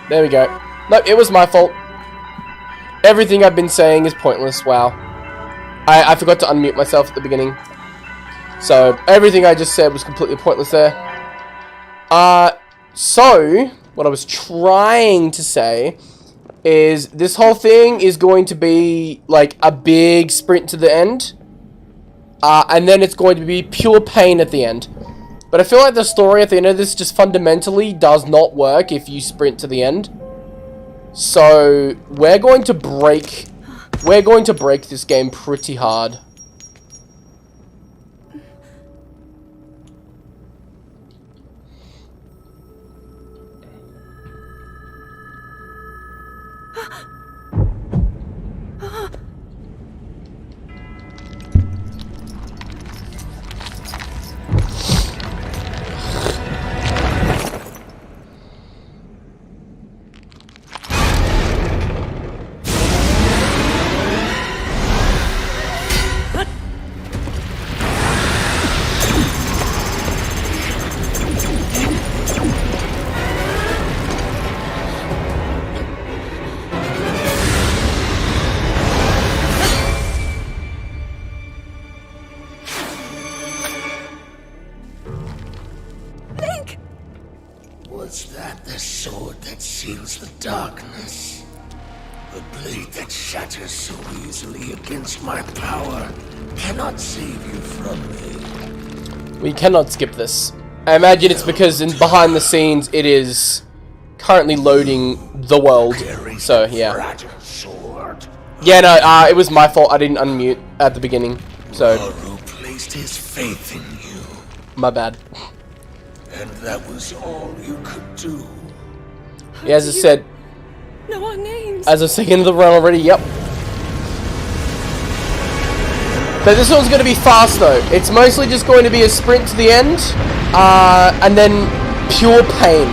There we go. Nope, it was my fault. Everything I've been saying is pointless. Wow. I forgot to unmute myself at the beginning. So, everything I just said was completely pointless there. So, what I was trying to say is this whole thing is going to be like a big sprint to the end. And then it's going to be pure pain at the end. But I feel like the story at the end of this just fundamentally does not work if you sprint to the end. So, we're going to break this game pretty hard. Was that the sword that seals the darkness? The blade that shatters so easily against my power cannot save you from me. We cannot skip this. I imagine it's because behind the scenes it is currently loading the world. So, yeah. Yeah, no, it was my fault. I didn't unmute at the beginning. So, Who placed his faith in you. My bad. And that was all you could do. Yeah, as I said. Know our names. As I was saying in the run already, yep. But this one's going to be fast though. It's mostly just going to be a sprint to the end. And then pure pain.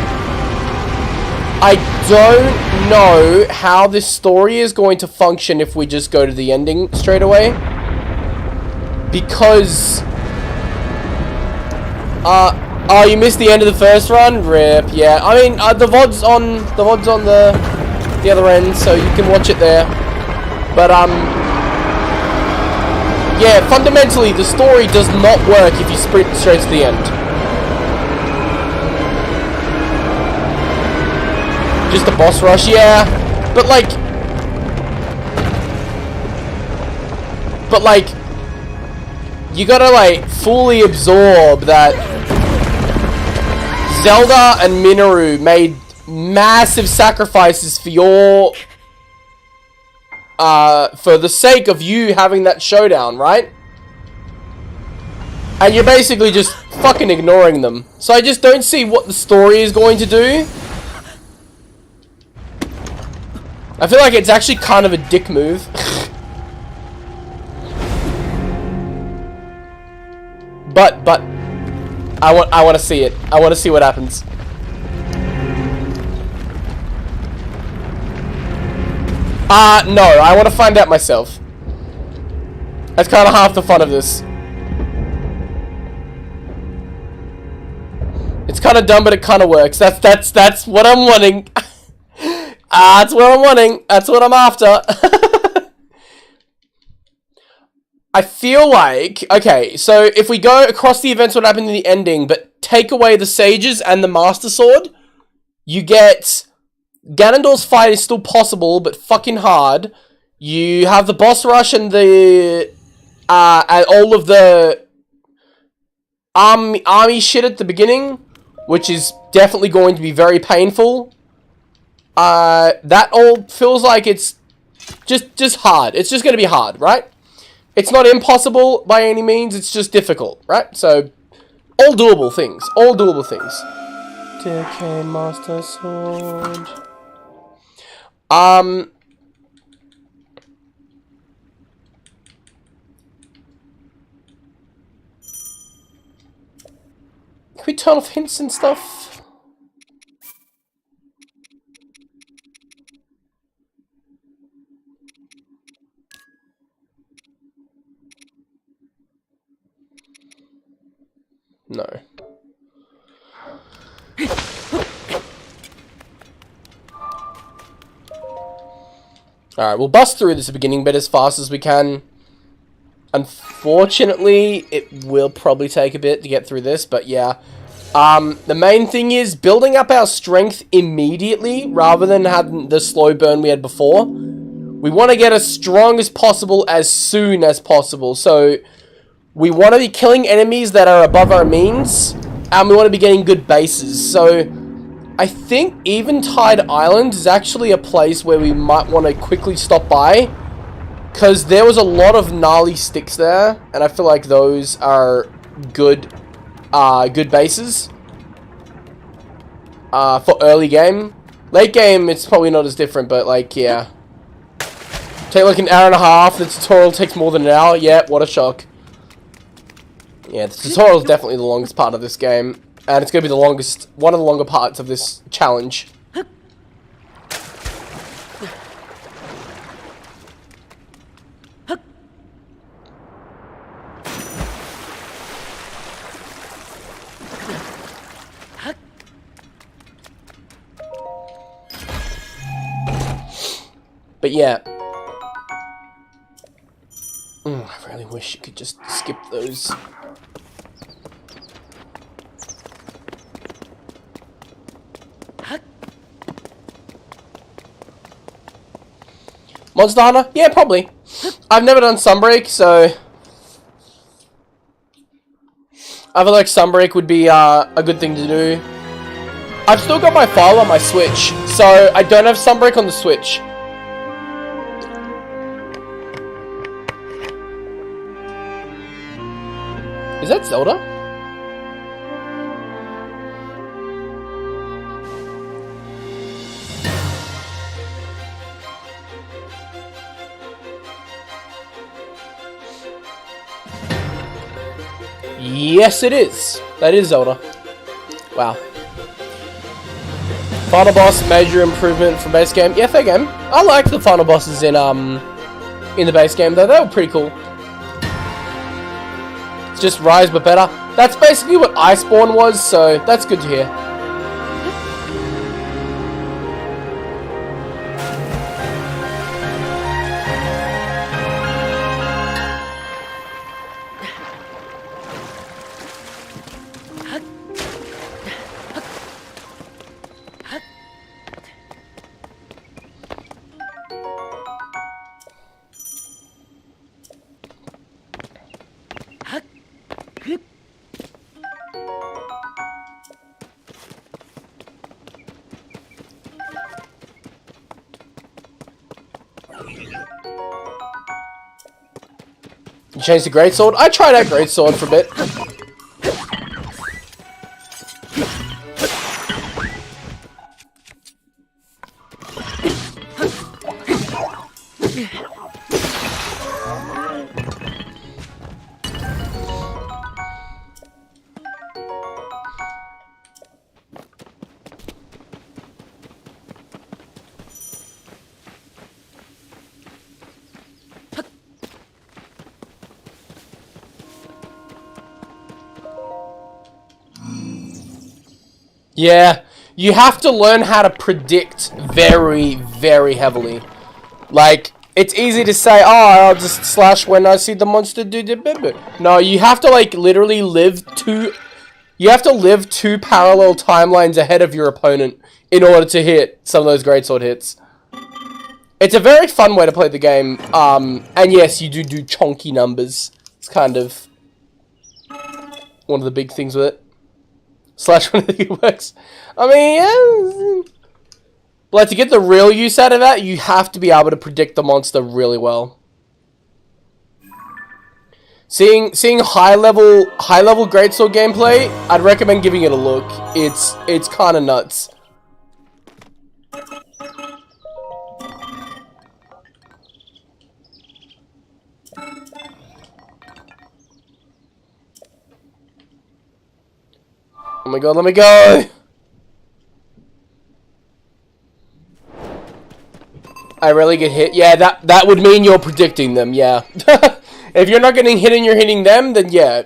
I don't know how this story is going to function if we just go to the ending straight away. Because... oh, you missed the end of the first run? RIP, yeah. I mean, the VOD's on the other end, so you can watch it there. But, yeah, fundamentally, the story does not work if you sprint straight to the end. Just a boss rush, yeah. But, like, you gotta, like, fully absorb that Zelda and Minoru made massive sacrifices for your... for the sake of you having that showdown, right? And you're basically just fucking ignoring them. So I just don't see what the story is going to do. I feel like it's actually kind of a dick move. But I want to see it. I want to see what happens. No, I want to find out myself. That's kind of half the fun of this. It's kind of dumb, but it kind of works. That's what I'm wanting. That's what I'm wanting. That's what I'm after. I feel like... Okay, so if we go across the events what happened in the ending, but take away the sages and the Master Sword, you get... Ganondorf's fight is still possible, but fucking hard. You have the boss rush and the... and all of the... army shit at the beginning, which is definitely going to be very painful. That all feels like it's just hard. It's just going to be hard, right? It's not impossible by any means, it's just difficult, right? So, all doable things. All doable things. Decay Master Sword. Can we turn off hints and stuff? No. Alright, we'll bust through this beginning bit as fast as we can. Unfortunately, it will probably take a bit to get through this, but yeah. The main thing is building up our strength immediately, rather than having the slow burn we had before. We want to get as strong as possible as soon as possible, so we want to be killing enemies that are above our means, and we want to be getting good bases, so I think Eventide Island is actually a place where we might want to quickly stop by, because there was a lot of gnarly sticks there, and I feel like those are good bases for early game. Late game, it's probably not as different, but like, yeah. Take like an hour and a half, the tutorial takes more than an hour, yeah, what a shock. Yeah, the tutorial is definitely the longest part of this game. And it's going to be the longest, one of the longer parts of this challenge. But yeah. I really wish you could just skip those. Monster Hunter? Yeah, probably. I've never done Sunbreak, so I feel like Sunbreak would be a good thing to do. I've still got my file on my Switch, so I don't have Sunbreak on the Switch. Is that Zelda? Yes, it is. That is Zelda. Wow. Final boss, major improvement from base game. Yeah, fair game. I like the final bosses in the base game though. They were pretty cool. It's just Rise but better. That's basically what Iceborne was, so that's good to hear. You changed the greatsword? I tried out greatsword for a bit. Yeah, you have to learn how to predict very, very heavily. Like, it's easy to say, oh, I'll just slash when I see the monster do the bit. No, you have to, like, literally live two parallel timelines ahead of your opponent in order to hit some of those greatsword hits. It's a very fun way to play the game. And yes, you do chonky numbers. It's kind of one of the big things with it. Slash when it works. I mean, yeah. But like, to get the real use out of that, you have to be able to predict the monster really well. Seeing high level greatsword gameplay, I'd recommend giving it a look. It's kind of nuts. Oh my god, let me go! I rarely get hit. Yeah, that would mean you're predicting them, yeah. If you're not getting hit and you're hitting them, then yeah.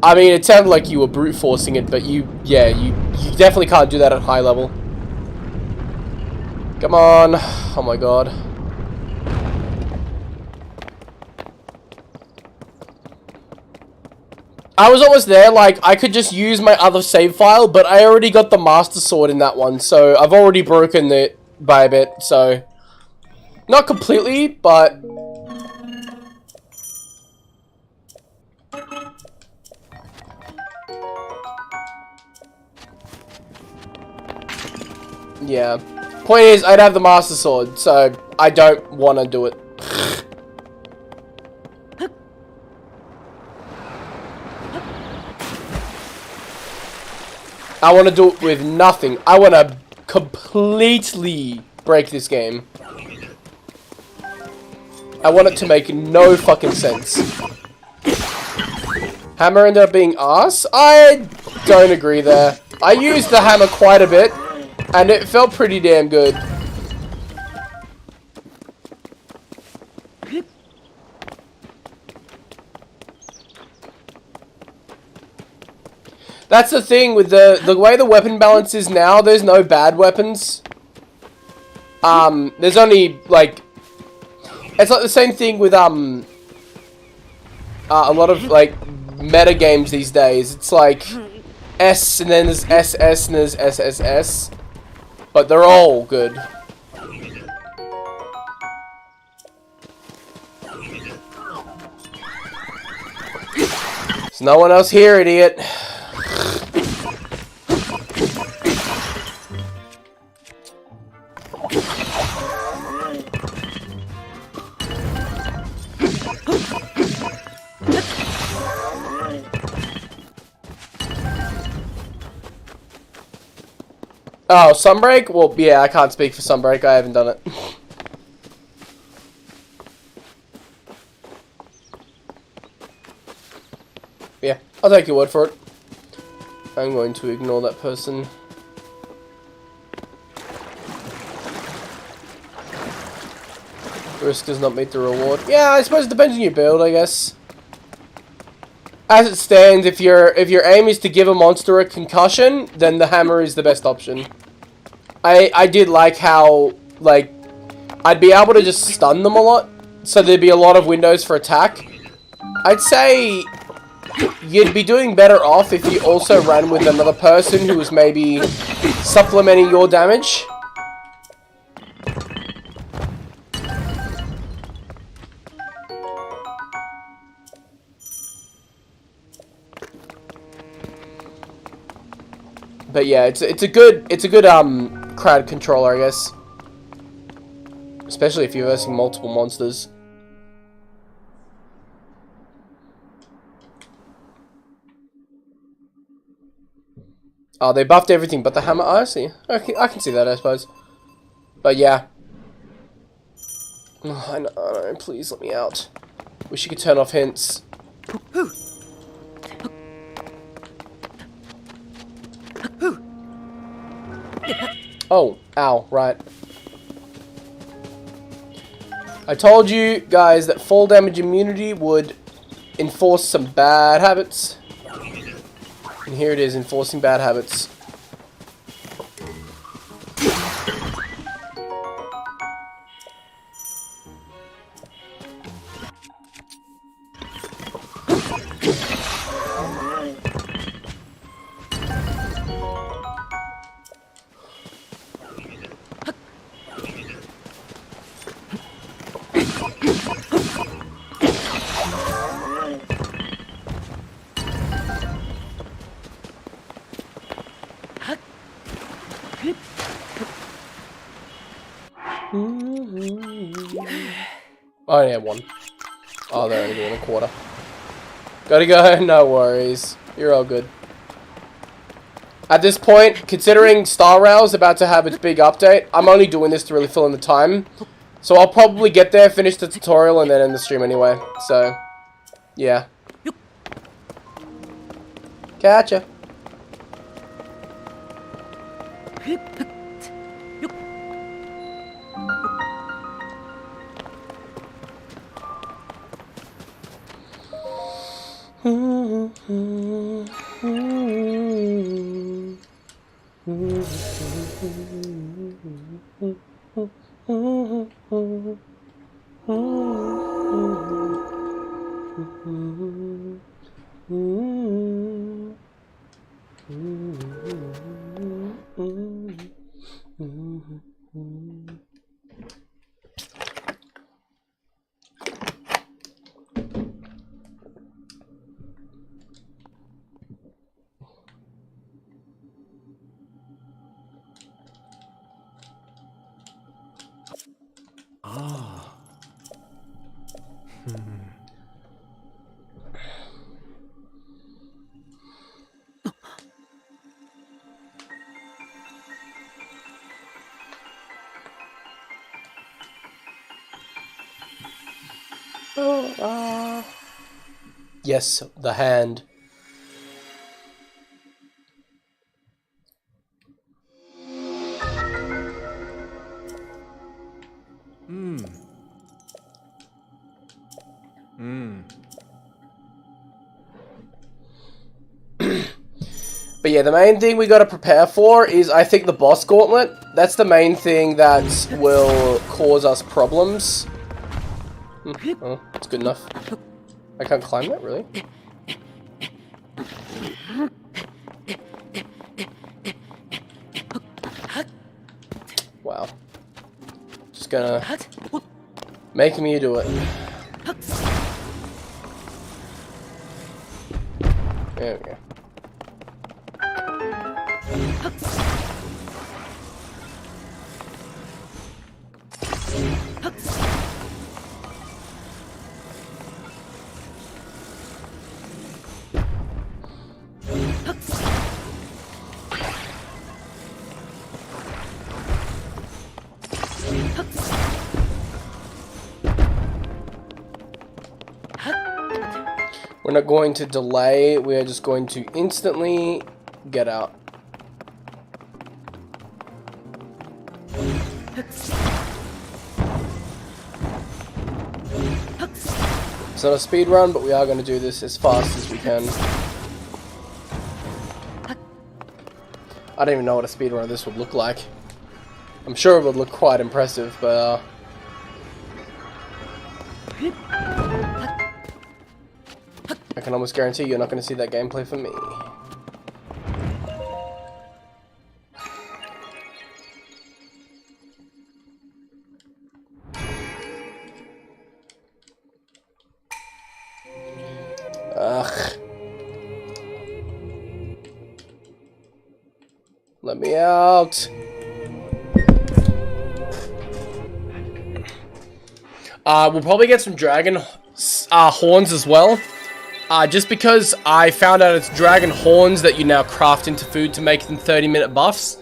I mean, it sounded like you were brute forcing it, but you definitely can't do that at high level. Come on. Oh my god. I was almost there, like, I could just use my other save file, but I already got the Master Sword in that one, so I've already broken it by a bit, so... Not completely, but... Yeah. Point is, I'd have the Master Sword, so I don't want to do it. I want to do it with nothing. I want to completely break this game. I want it to make no fucking sense. Hammer ended up being arse? I don't agree there. I used the hammer quite a bit, and it felt pretty damn good. That's the thing with the way the weapon balance is now, there's no bad weapons. There's only, like... It's like the same thing with, a lot of, like, meta games these days. It's like S, and then there's SS, and there's SSS. But they're all good. There's no one else here, idiot. Oh, Sunbreak? Well, yeah, I can't speak for Sunbreak. I haven't done it. Yeah, I'll take your word for it. I'm going to ignore that person. Risk does not meet the reward. Yeah, I suppose it depends on your build, I guess. As it stands, if your aim is to give a monster a concussion, then the hammer is the best option. I did like how, like, I'd be able to just stun them a lot, so there'd be a lot of windows for attack. I'd say you'd be doing better off if you also ran with another person who was maybe supplementing your damage. But yeah, it's a good crowd controller, I guess. Especially if you're versing multiple monsters. Oh, they buffed everything but the hammer. Oh, I see. Okay, I can see that, I suppose. But yeah. Oh, I know, please let me out. Wish you could turn off hints. Oh, ow, right. I told you guys that fall damage immunity would enforce some bad habits. And here it is, enforcing bad habits. I only have one. Oh, they're only doing a quarter. Gotta go, no worries. You're all good. At this point, considering Star Rail's about to have its big update, I'm only doing this to really fill in the time. So I'll probably get there, finish the tutorial, and then end the stream anyway. So, yeah. Gotcha. Yes, the hand. But yeah, the main thing we gotta prepare for is, I think, the boss gauntlet. That's the main thing that will cause us problems. Oh, it's good enough. I can't climb that, really? Wow. Just gonna make me do it. There we go. We're not going to delay, we are just going to instantly get out. It's not a speed run, but we are going to do this as fast as we can. I don't even know what a speed run of this would look like. I'm sure it would look quite impressive, but I can almost guarantee you're not going to see that gameplay from me. Ugh. Let me out. We'll probably get some dragon horns as well. Just because I found out it's dragon horns that you now craft into food to make them 30-minute buffs.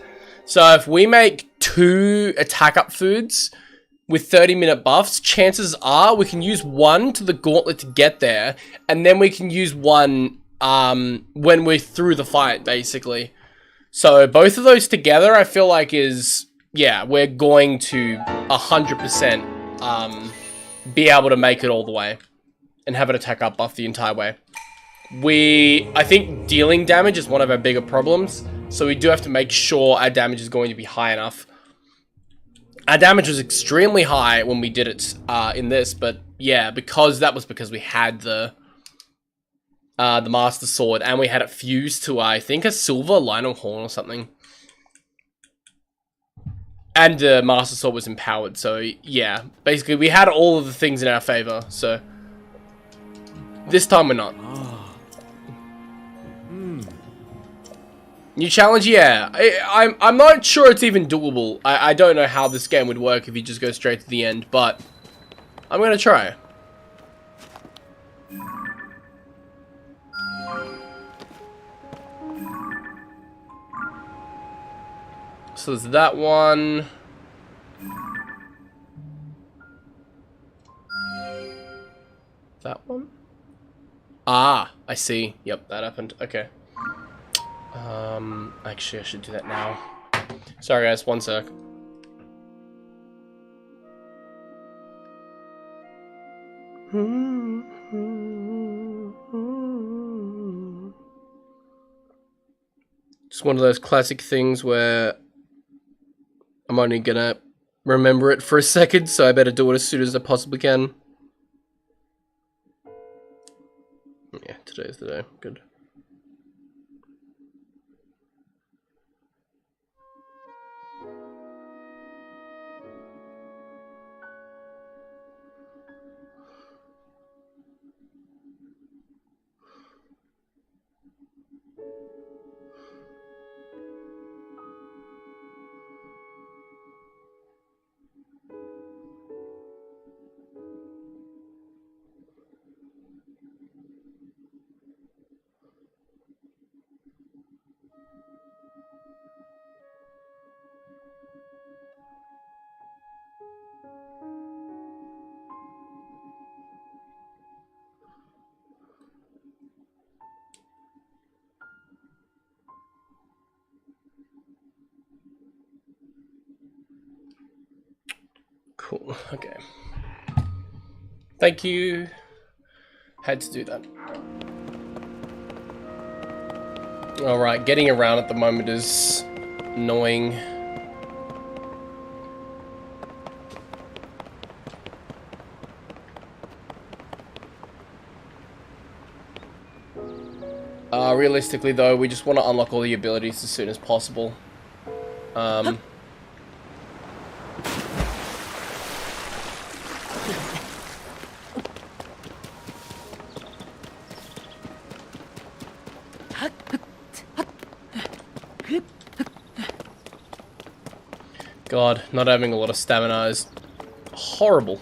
So if we make 2 attack up foods with 30-minute buffs, chances are we can use one to the gauntlet to get there, and then we can use one when we're through the fight, basically. So both of those together, I feel like is, yeah, we're going to 100% be able to make it all the way and have an attack up buff the entire way. I think dealing damage is one of our bigger problems, so we do have to make sure our damage is going to be high enough. Our damage was extremely high when we did it in this, but yeah, because we had the Master Sword, and we had it fused to, I think, a silver Lionel Horn or something. And the Master Sword was empowered, so yeah. Basically, we had all of the things in our favor, so this time we're not. New challenge? Yeah. I'm not sure it's even doable. I don't know how this game would work if you just go straight to the end, but I'm gonna try. So there's that one. That one? Ah, I see. Yep, that happened. Okay. Actually, I should do that now. Sorry, guys. One sec. Just one of those classic things where I'm only gonna remember it for a second, so I better do it as soon as I possibly can. Yeah, today's the day. Good. Okay. Thank you. Had to do that. Alright, getting around at the moment is annoying. Realistically though, we just want to unlock all the abilities as soon as possible. God, not having a lot of stamina is horrible.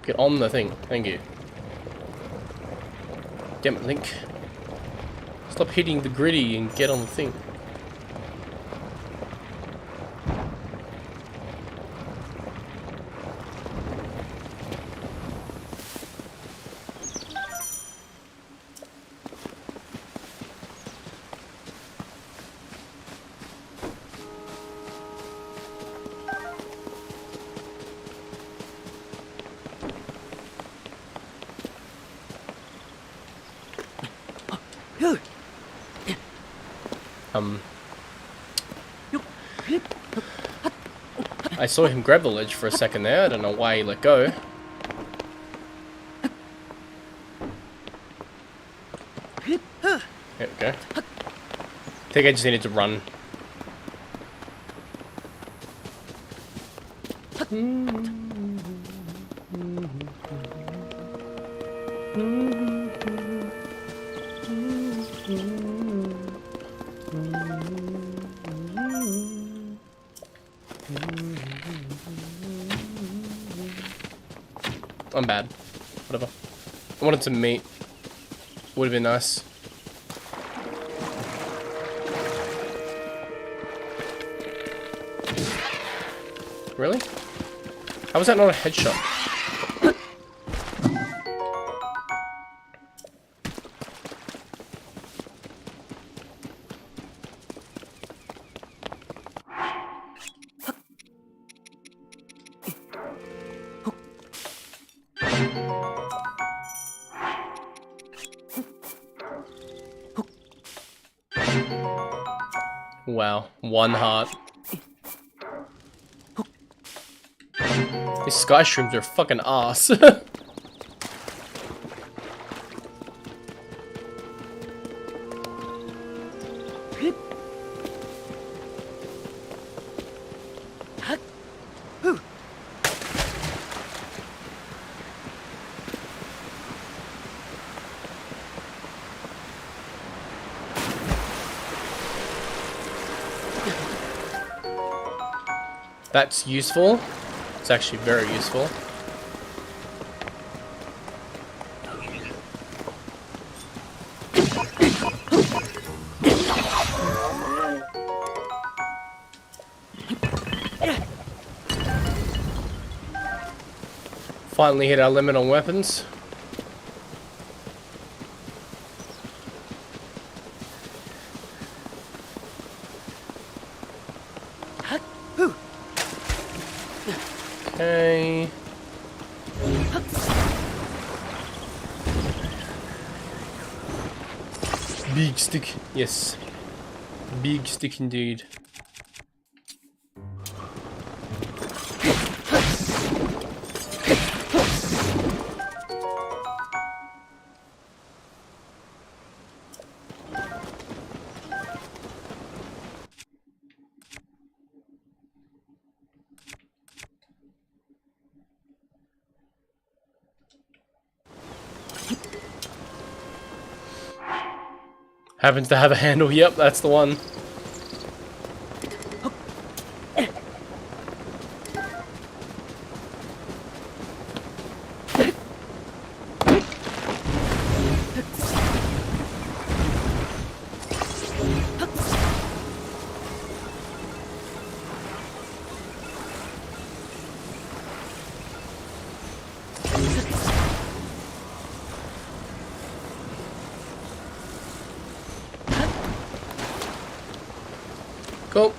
Get on the thing. Thank you. Damn it, Link. Stop hitting the gritty and get on the thing. I saw him grab the ledge for a second there. I don't know why he let go. There we go. I think I just needed to run. I'm bad. Whatever. I wanted some meat. Would have been nice. Really? How was that not a headshot? Wow, 1 heart. These sky shrooms are fucking ass. That's useful. It's actually very useful. Finally hit our limit on weapons. Okay. Big stick. Yes. Big stick indeed. Happens to have a handle. Yep, that's the one. Cool.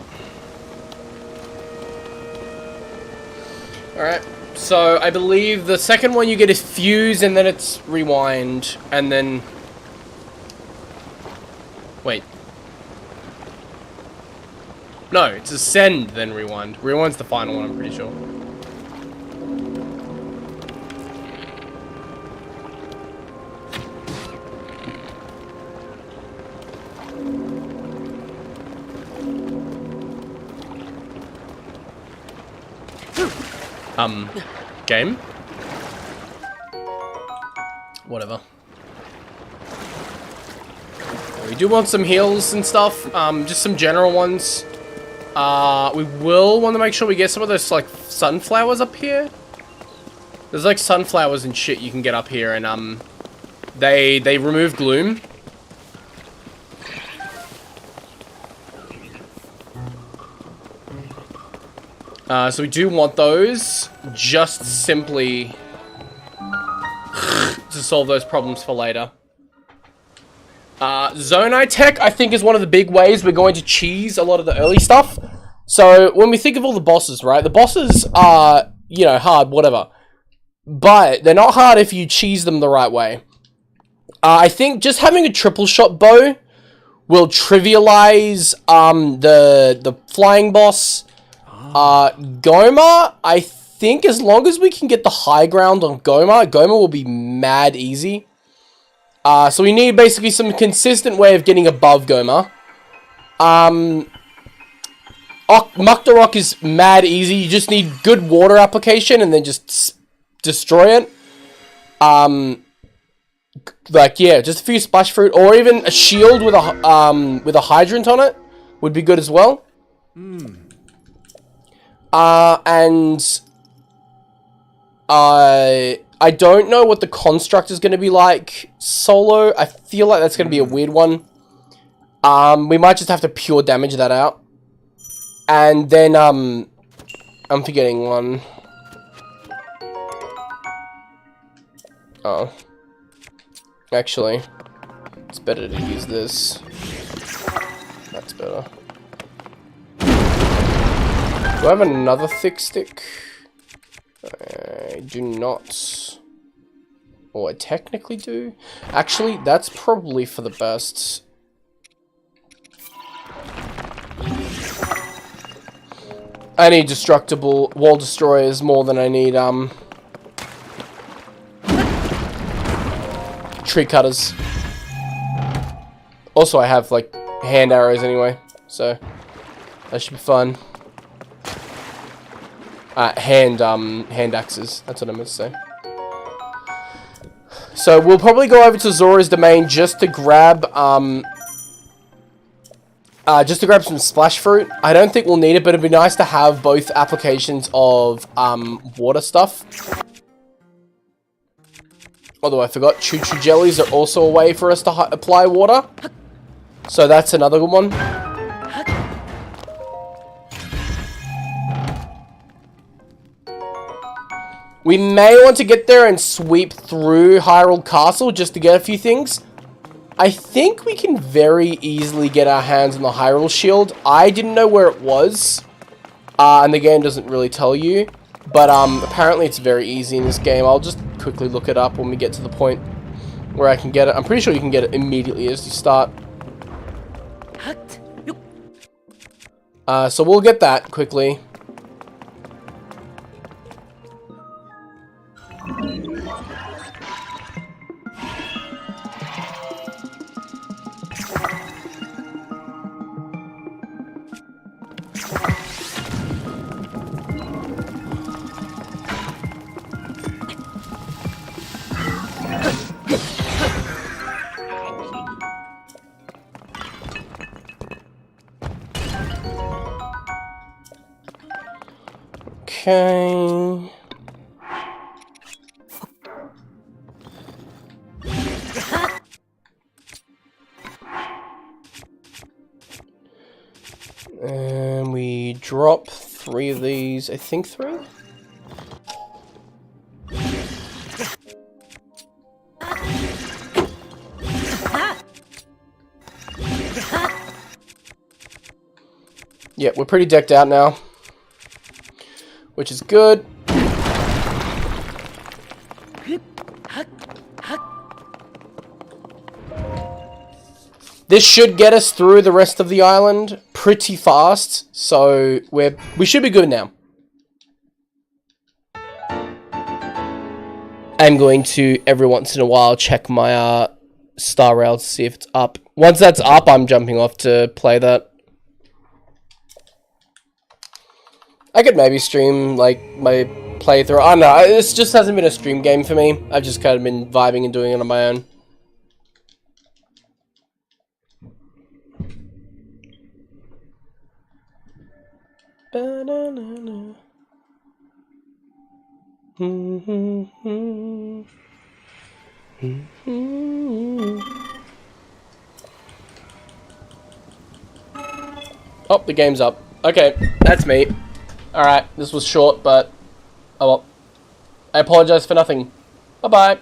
Alright. So, I believe the second one you get is fuse, and then it's rewind, and then... Wait. No, it's ascend, then rewind. Rewind's the final one, I'm pretty sure. Game? Whatever. We do want some heals and stuff, just some general ones. We will want to make sure we get some of those, like, sunflowers up here. There's, like, sunflowers and shit you can get up here, and, they remove gloom. So we do want those, just simply to solve those problems for later. Zonai tech, I think, is one of the big ways we're going to cheese a lot of the early stuff. So, when we think of all the bosses, right? The bosses are, you know, hard, whatever. But, they're not hard if you cheese them the right way. I think just having a triple shot bow will trivialize, the flying boss. Goma, I think as long as we can get the high ground on Goma will be mad easy. So we need basically some consistent way of getting above Goma. Muktarok is mad easy. You just need good water application and then just destroy it. Like, yeah, just a few splash fruit or even a shield with a hydrant on it would be good as well. And I don't know what the construct is going to be like solo. I feel like that's going to be a weird one. We might just have to pure damage that out. And then, I'm forgetting one. Oh. Actually, it's better to use this. That's better. Do I have another thick stick? I do not. Oh, I technically do. Actually, that's probably for the best. I need destructible wall destroyers more than I need, tree cutters. Also, I have, like, hand arrows anyway, so that should be fun. Hand axes. That's what I meant to say. So we'll probably go over to Zora's domain just to grab some splash fruit. I don't think we'll need it, but it'd be nice to have both applications of water stuff. Although I forgot, choo-choo jellies are also a way for us to apply water. So that's another good one. We may want to get there and sweep through Hyrule Castle just to get a few things. I think we can very easily get our hands on the Hyrule Shield. I didn't know where it was. And the game doesn't really tell you. But apparently it's very easy in this game. I'll just quickly look it up when we get to the point where I can get it. I'm pretty sure you can get it immediately as you start. So we'll get that quickly. Okay. And we drop 3 of these, I think 3? Yeah, we're pretty decked out now, which is good. This should get us through the rest of the island pretty fast, so we should be good now. I'm going to, every once in a while, check my star rail to see if it's up. Once that's up, I'm jumping off to play that. I could maybe stream, like, my playthrough. Oh, no, this just hasn't been a stream game for me. I've just kind of been vibing and doing it on my own. Ba-na-na-na. Oh, the game's up. Okay, that's me. Alright, this was short, but... oh well. I apologize for nothing. Bye-bye.